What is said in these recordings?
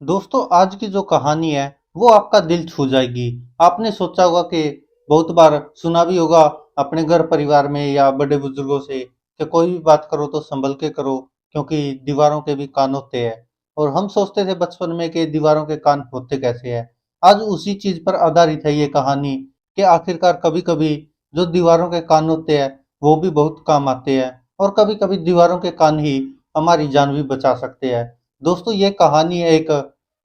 दोस्तों, आज की जो कहानी है वो आपका दिल छू जाएगी। आपने सोचा होगा कि बहुत बार सुना भी होगा अपने घर परिवार में या बड़े बुजुर्गों से कि कोई भी बात करो तो संभल के करो, क्योंकि दीवारों के भी कान होते हैं। और हम सोचते थे बचपन में कि दीवारों के कान होते कैसे हैं। आज उसी चीज पर आधारित है ये कहानी कि आखिरकार कभी कभी जो दीवारों के कान होते हैं वो भी बहुत काम आते हैं, और कभी कभी दीवारों के कान ही हमारी जान भी बचा सकते हैं। दोस्तों, ये कहानी है एक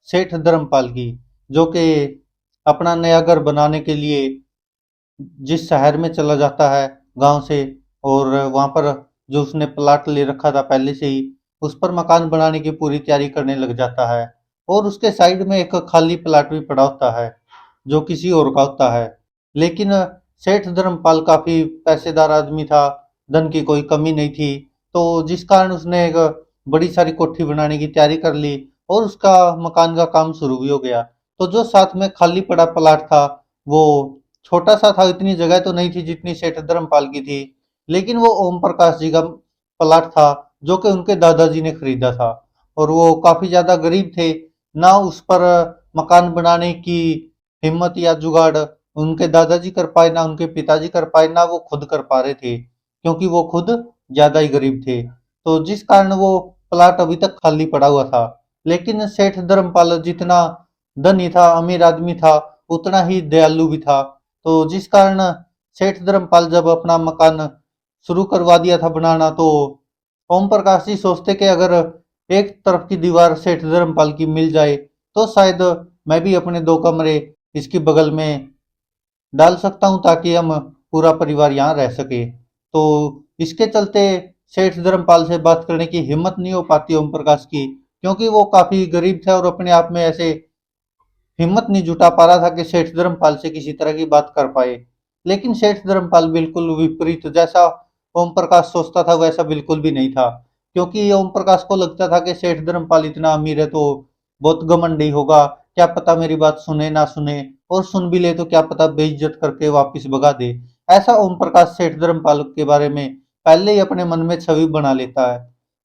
सेठ धर्मपाल की, जो कि अपना नया घर बनाने के लिए जिस शहर में चला जाता है गांव से, और वहां पर जो उसने प्लाट ले रखा था पहले से ही, उस पर मकान बनाने की पूरी तैयारी करने लग जाता है। और उसके साइड में एक खाली प्लाट भी पड़ा होता है जो किसी और का होता है। लेकिन सेठ धर्मपाल काफी पैसेदार आदमी था, धन की कोई कमी नहीं थी। तो जिस कारण उसने एक बड़ी सारी कोठी बनाने की तैयारी कर ली, और उसका मकान का काम शुरू भी हो गया। तो जो साथ में खाली पड़ा प्लाट था वो छोटा सा था, इतनी जगह तो नहीं थी जितनी सेठ धर्मपाल की थी। लेकिन वो ओम प्रकाश जी का प्लाट था जो कि उनके दादाजी ने खरीदा था। और वो काफी ज्यादा गरीब थे, ना उस पर मकान बनाने की हिम्मत या जुगाड़ उनके दादाजी कर पाए, ना उनके पिताजी कर पाए, ना वो खुद कर पा रहे थे, क्योंकि वो खुद ज्यादा ही गरीब थे। तो जिस कारण वो प्लाट अभी तक खाली पड़ा हुआ था। लेकिन सेठ धर्मपाल जितना धनी था, अमीर आदमी था, उतना ही दयालु भी था। तो जिस कारण सेठ धर्मपाल जब अपना मकान शुरू करवा दिया था बनाना, तो ओम प्रकाश जी सोचते कि अगर एक तरफ की दीवार सेठ धर्मपाल की मिल जाए तो शायद मैं भी अपने दो कमरे इसकी बगल में डाल सकता हूँ, ताकि हम पूरा परिवार यहाँ रह सके। तो इसके चलते सेठ धर्मपाल से बात करने की हिम्मत नहीं हो पाती ओम प्रकाश की, क्योंकि वो काफी गरीब थे और अपने आप में ऐसे हिम्मत नहीं जुटा पा रहा था कि सेठ धर्मपाल से किसी तरह की बात कर पाए। लेकिन सेठ धर्मपाल बिल्कुल विपरीत, जैसा ओम प्रकाश सोचता था वैसा बिल्कुल भी नहीं था। क्योंकि ओम प्रकाश को लगता था कि सेठ धर्मपाल इतना अमीर है तो बहुत घमंडी होगा, क्या पता मेरी बात सुने ना सुने, और सुन भी ले तो क्या पता बेइज्जत करके वापस भगा दे। ऐसा ओम प्रकाश सेठ धर्मपाल के बारे में पहले ही अपने मन में छवि बना लेता है।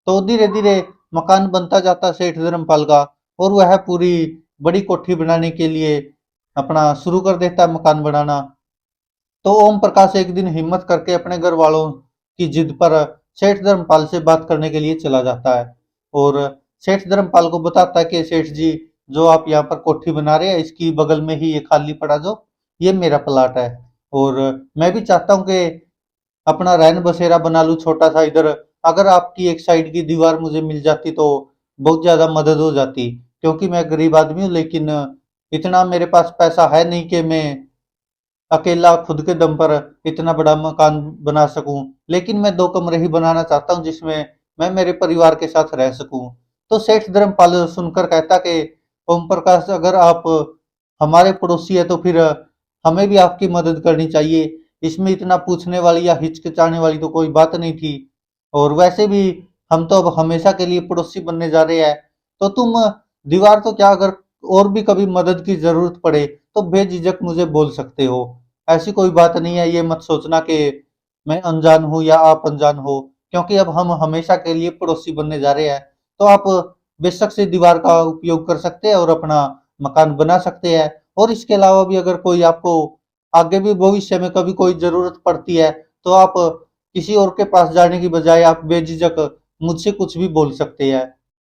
तो धीरे धीरे मकान बनता जाता सेठ धर्मपाल का, और वह पूरी बड़ी कोठी बनाने के लिए अपना शुरू कर देता है मकान बनाना। तो ओम प्रकाश एक दिन हिम्मत करके अपने घर वालों की जिद पर सेठ धर्मपाल से बात करने के लिए चला जाता है, और सेठ धर्मपाल को बताता है कि सेठ जी, जो आप यहाँ पर कोठी बना रहे हैं इसकी बगल में ही ये खाली पड़ा जो ये मेरा प्लाट है। और मैं भी चाहता हूँ कि अपना रैन बसेरा बना लूं छोटा सा इधर। अगर आपकी एक साइड की दीवार मुझे मिल जाती तो बहुत ज्यादा मदद हो जाती, क्योंकि मैं गरीब आदमी हूँ। लेकिन इतना मेरे पास पैसा है नहीं कि मैं अकेला खुद के दम पर इतना बड़ा मकान बना सकूं। लेकिन मैं दो कमरे ही बनाना चाहता हूँ जिसमें मैं मेरे परिवार के साथ रह सकूं। तो सेठ धर्मपाल सुनकर कहता कि ओम प्रकाश, अगर आप हमारे पड़ोसी है तो फिर हमें भी आपकी मदद करनी चाहिए। इसमें इतना पूछने वाली या हिचकिचाने वाली तो कोई बात नहीं थी। और वैसे भी हम तो अब हमेशा के लिए पड़ोसी बनने जा रहे हैं। तो तुम दीवार तो क्या, अगर और भी कभी मदद की जरूरत पड़े तो बेझिझक मुझे बोल सकते हो। ऐसी कोई बात नहीं है, ये मत सोचना कि मैं अनजान हूँ या आप अनजान हो, क्योंकि अब हम हमेशा के लिए पड़ोसी बनने जा रहे हैं। तो आप बेशक से दीवार का उपयोग कर सकते हैं और अपना मकान बना सकते हैं। और इसके अलावा भी अगर कोई आपको आगे भी भविष्य में कभी कोई जरूरत पड़ती है तो आप किसी और के पास जाने की बजाय आप बेझिझक मुझसे कुछ भी बोल सकते हैं।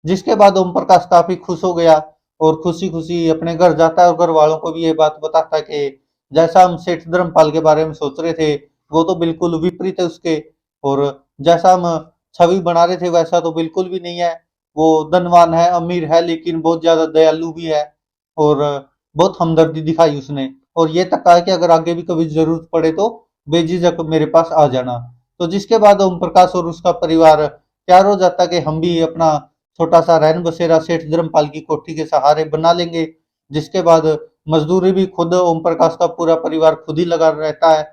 जिसके बाद ओम प्रकाश काफी खुश हो गया, और खुशी खुशी अपने घर जाता है और घर वालों को भी ये बात बताता है कि जैसा हम सेठ धर्मपाल के बारे में सोच रहे थे वो तो बिल्कुल विपरीत है उसके, और जैसा हम छवि बना रहे थे वैसा तो बिल्कुल भी नहीं है। वो धनवान है, अमीर है, लेकिन बहुत ज्यादा दयालु भी है। और बहुत हमदर्दी दिखाई उसने, और ये तक कहा कि अगर आगे भी कभी जरूरत पड़े तो बेझिझक मेरे पास आ जाना। तो जिसके बाद ओम प्रकाश और उसका परिवार तैयार हो जाता कि हम भी अपना छोटा सा रैन बसेरा सेठ धर्मपाल की कोठी के सहारे बना लेंगे। जिसके बाद मजदूरी भी खुद ओम प्रकाश का पूरा परिवार खुद ही लगा रहता है,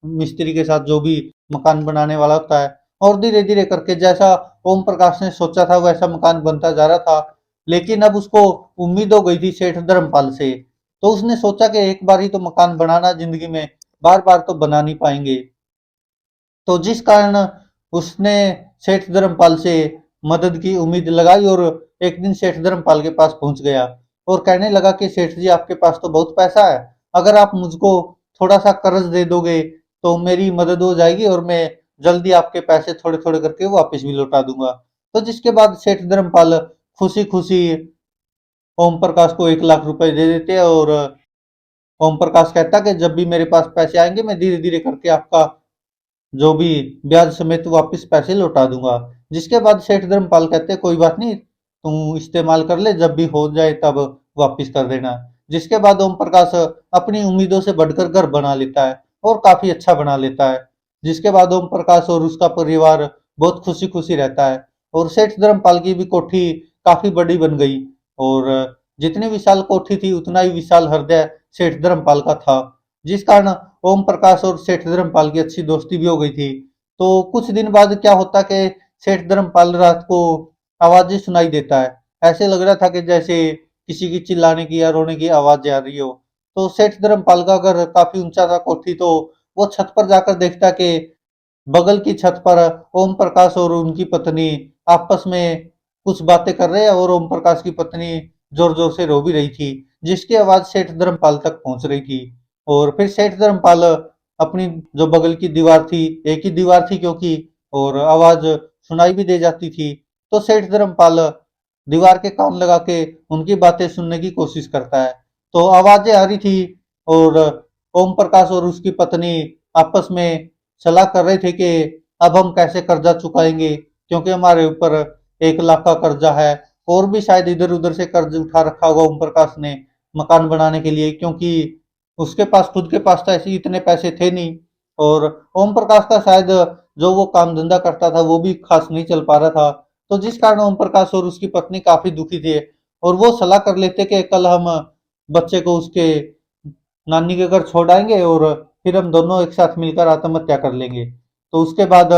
मिस्त्री के साथ जो भी मकान बनाने वाला होता है। और धीरे धीरे करके जैसा ओम प्रकाश ने सोचा था वैसा मकान बनता जा रहा था। लेकिन अब उसको उम्मीद हो गई थी सेठ धर्मपाल से। तो उसने सोचा कि एक बार ही तो मकान बनाना जिंदगी में, बार बार तो बना नहीं पाएंगे। तो जिस कारण उसने सेठ धर्मपाल से मदद की उम्मीद लगाई, और एक दिन सेठ धर्मपाल के पास पहुंच गया और कहने लगा कि सेठ जी, आपके पास तो बहुत पैसा है, अगर आप मुझको थोड़ा सा कर्ज दे दोगे तो मेरी मदद हो जाएगी और मैं जल्दी आपके पैसे थोड़े थोड़े करके वापस भी लौटा दूंगा। तो जिसके बाद सेठ धर्मपाल खुशी खुशी ओम प्रकाश को 1 लाख रुपए दे देते हैं और ओम प्रकाश कहता कि जब भी मेरे पास पैसे आएंगे मैं धीरे धीरे करके आपका जो भी ब्याज समेत वापस पैसे लौटा दूंगा। जिसके बाद सेठ धर्मपाल कहते हैं कोई बात नहीं, तू इस्तेमाल कर ले, जब भी हो जाए तब वापस कर देना। जिसके बाद ओम प्रकाश अपनी उम्मीदों से बढ़कर घर बना लेता है और काफी अच्छा बना लेता है। जिसके बाद ओम प्रकाश और उसका परिवार बहुत खुशी खुशी रहता है और सेठ धर्मपाल की भी कोठी काफी बड़ी बन गई और जितनी विशाल कोठी थी उतना ही विशाल हृदय सेठ धर्मपाल का था। जिस कारण ओम प्रकाश और सेठ धर्मपाल की अच्छी दोस्ती भी हो गई थी। तो कुछ दिन बाद क्या होता कि सेठ धर्मपाल रात को आवाजें सुनाई देता है, ऐसे लग रहा था कि जैसे किसी की चिल्लाने की या रोने की आवाज आ रही हो। तो सेठ धर्मपाल का घर काफी ऊंचा था कोठी, तो वो छत पर जाकर देखता कि बगल की छत पर ओम प्रकाश और उनकी पत्नी आपस में कुछ बातें कर रहे हैं और ओम प्रकाश की पत्नी जोर जोर से रो भी रही थी, जिसकी आवाज सेठ धर्मपाल तक पहुंच रही थी। और फिर सेठ धर्मपाल अपनी जो बगल की दीवार थी, एक ही दीवार थी क्योंकि, और आवाज सुनाई भी दे जाती थी, तो सेठ धर्मपाल दीवार के कान लगा के उनकी बातें सुनने की कोशिश करता है। तो आवाजें आ रही थी और ओम प्रकाश और उसकी पत्नी आपस में सलाह कर रहे थे कि अब हम कैसे कर्जा चुकाएंगे, क्योंकि हमारे ऊपर 1 लाख का कर्जा है और भी शायद इधर उधर से कर्ज उठा रखा होगा ओम प्रकाश ने मकान बनाने के लिए, क्योंकि उसके पास खुद के पास तो ऐसे इतने पैसे थे नहीं। और ओम प्रकाश का शायद जो वो काम धंधा करता था वो भी खास नहीं चल पा रहा था। तो जिस कारण ओम प्रकाश और उसकी पत्नी काफी दुखी थे और वो सलाह कर लेते कि कल हम बच्चे को उसके नानी के घर छोड़ आएंगे और फिर हम दोनों एक साथ मिलकर आत्महत्या कर लेंगे। तो उसके बाद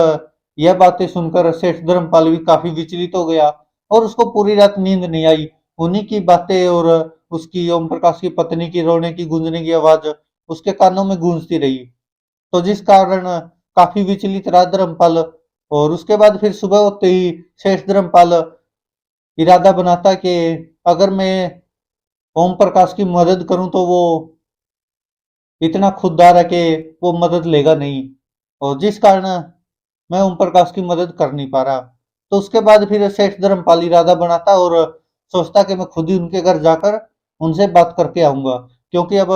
यह बातें सुनकर सेठ धर्मपाल भी काफी विचलित हो गया और उसको पूरी रात नींद नहीं आई। उन्हीं की बातें और उसकी ओम प्रकाश की पत्नी की रोने की गूंजने की आवाज उसके कानों में गूंजती रही। तो जिस कारण काफी विचलित रहा धर्मपाल। और उसके बाद फिर सुबह होते ही शेष धर्मपाल इरादा बनाता कि अगर मैं ओम प्रकाश की मदद करूं तो वो इतना खुददार है कि वो मदद लेगा नहीं, और जिस कारण मैं ओम प्रकाश की मदद कर नहीं पा रहा। तो उसके बाद फिर सेठ धर्मपाल इरादा बनाता और सोचता कि मैं खुद ही उनके घर जाकर उनसे बात करके आऊंगा, क्योंकि अब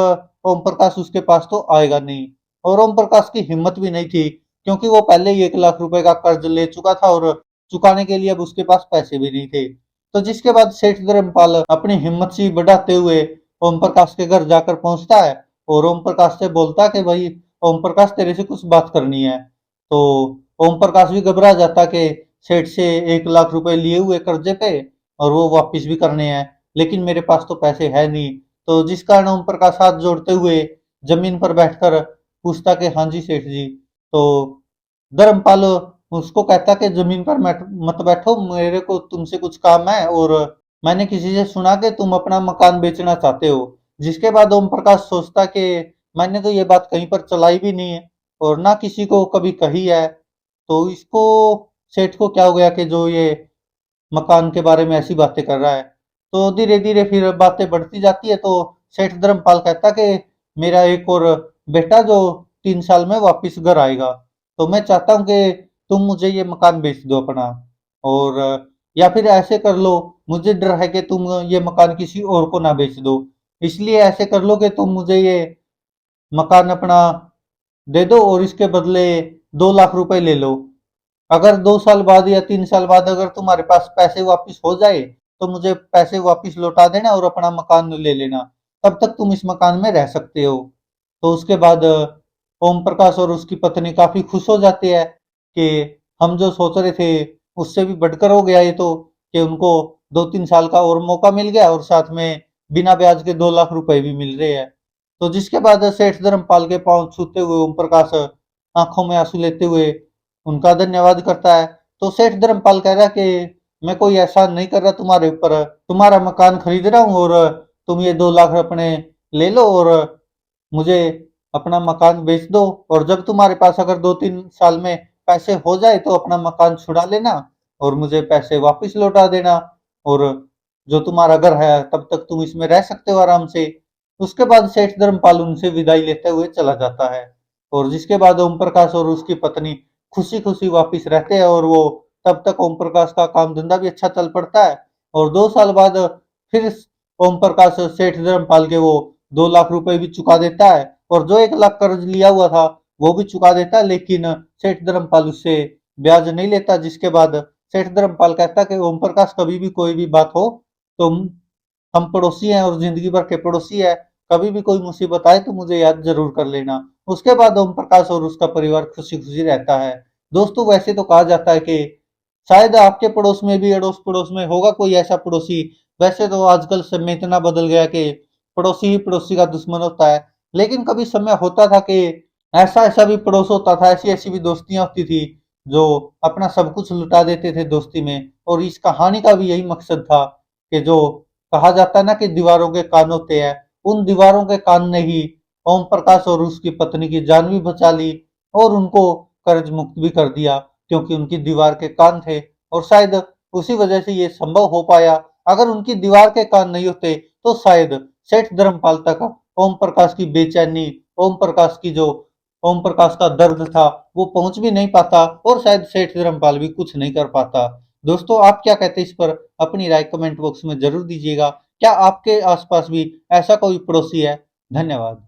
ओम प्रकाश उसके पास तो आएगा नहीं। और ओम प्रकाश की हिम्मत भी नहीं थी, क्योंकि वो पहले ही 1 लाख रुपए का कर्ज ले चुका था और चुकाने के लिए अब उसके पास पैसे भी नहीं थे। तो जिसके बाद सेठ धर्मपाल अपनी हिम्मत सी बढ़ाते हुए ओम प्रकाश के घर जाकर पहुंचता है और ओम प्रकाश से बोलता कि भाई ओम प्रकाश, तेरे से कुछ बात करनी है। तो ओम प्रकाश भी घबरा जाता कि सेठ से 1 लाख रुपए लिए हुए कर्जे पे और वो वापिस भी करने हैं, लेकिन मेरे पास तो पैसे है नहीं। तो जिस कारण ओम प्रकाश हाथ जोड़ते हुए जमीन पर बैठकर पूछता कि हाँ जी सेठ जी। तो धर्मपाल उसको कहता कि जमीन पर मत बैठो, मेरे को तुमसे कुछ काम है और मैंने किसी से सुना कि तुम अपना मकान बेचना चाहते हो। जिसके बाद ओम प्रकाश सोचता कि मैंने तो ये बात कहीं पर चलाई भी नहीं है और ना किसी को कभी कही है, तो इसको सेठ को क्या हो गया कि जो ये मकान के बारे में ऐसी बातें कर रहा है। तो धीरे धीरे फिर बातें बढ़ती जाती है। तो सेठ धर्मपाल कहता कि मेरा एक और बेटा जो 3 साल में वापिस घर आएगा, तो मैं चाहता हूँ कि तुम मुझे ये मकान बेच दो अपना, और या फिर ऐसे कर लो, मुझे डर है कि तुम ये मकान किसी और को ना बेच दो, इसलिए ऐसे कर लो कि तुम मुझे ये मकान अपना दे दो और इसके बदले 2 लाख रुपए ले लो। अगर 2 साल बाद या 3 साल बाद अगर तुम्हारे पास पैसे वापिस हो जाए तो मुझे पैसे वापिस लौटा देना और अपना मकान ले लेना, तब तक तुम इस मकान में रह सकते हो। तो उसके बाद ओम प्रकाश और उसकी पत्नी काफी खुश हो जाते हैं कि हम जो सोच रहे थे उससे भी बढ़कर हो गया ये तो, कि उनको 2-3 साल का और मौका मिल गया और साथ में बिना ब्याज के 2 लाख रुपए भी मिल रहे हैं। तो जिसके बाद सेठ धर्मपाल के पांव छूते हुए ओम प्रकाश आंखों में आंसू लेते हुए उनका धन्यवाद करता है। तो सेठ धर्मपाल कह रहा है कि मैं कोई एहसान नहीं कर रहा तुम्हारे ऊपर, तुम्हारा मकान खरीद रहा हूँ और तुम ये 2 लाख अपने ले लो और मुझे अपना मकान बेच दो, और जब तुम्हारे पास अगर 2-3 साल में पैसे हो जाए तो अपना मकान छुड़ा लेना और मुझे पैसे वापस लौटा देना। और जो तुम्हारा घर है तब तक तुम इसमें रह सकते हो आराम से। उसके बाद सेठ धर्मपाल उनसे विदाई लेते हुए चला जाता है, और जिसके बाद ओम प्रकाश और उसकी पत्नी खुशी खुशी वापिस रहते हैं, और वो तब तक ओम प्रकाश का काम धंधा भी अच्छा चल पड़ता है। और 2 साल बाद फिर ओम प्रकाश सेठ धर्मपाल के वो 2 लाख रुपए भी चुका देता है, और जो 1 लाख कर्ज लिया हुआ था वो भी चुका देता है, लेकिन सेठ धर्मपाल उससे ब्याज नहीं लेता। जिसके बाद सेठ धर्मपाल कहता है कि ओम प्रकाश कभी भी कोई भी बात हो तो हम पड़ोसी हैं और जिंदगी भर के पड़ोसी है, कभी भी कोई मुसीबत आए तो मुझे याद जरूर कर लेना। उसके बाद ओम प्रकाश और उसका परिवार खुशी खुशी रहता है। दोस्तों, वैसे तो कहा जाता है कि शायद आपके पड़ोस में भी, अड़ोस पड़ोस में होगा कोई ऐसा पड़ोसी। वैसे तो आजकल समय इतना बदल गया कि पड़ोसी ही पड़ोसी का दुश्मन होता है, लेकिन कभी समय होता था कि ऐसा ऐसा भी पड़ोस होता था, ऐसी ऐसी भी दोस्तियां होती थी जो अपना सब कुछ लुटा देते थे दोस्ती में। और इस कहानी का भी यही मकसद था कि जो कहा जाता है ना कि दीवारों के कान होते हैं, उन दीवारों के कान ने ही ओम प्रकाश और उसकी पत्नी की जान भी बचा ली, और उनको कर्ज मुक्त भी कर दिया, क्योंकि उनकी दीवार के कान थे। और शायद उसी वजह से ये संभव हो पाया। अगर उनकी दीवार के कान नहीं होते तो शायद सेठ धर्मपाल तक ओम प्रकाश की बेचैनी, ओम प्रकाश की जो ओम प्रकाश का दर्द था वो पहुंच भी नहीं पाता, और शायद सेठ धर्मपाल भी कुछ नहीं कर पाता। दोस्तों, आप क्या कहते हैं इस पर? अपनी राय कमेंट बॉक्स में जरूर दीजिएगा। क्या आपके आसपास भी ऐसा कोई पड़ोसी है? धन्यवाद।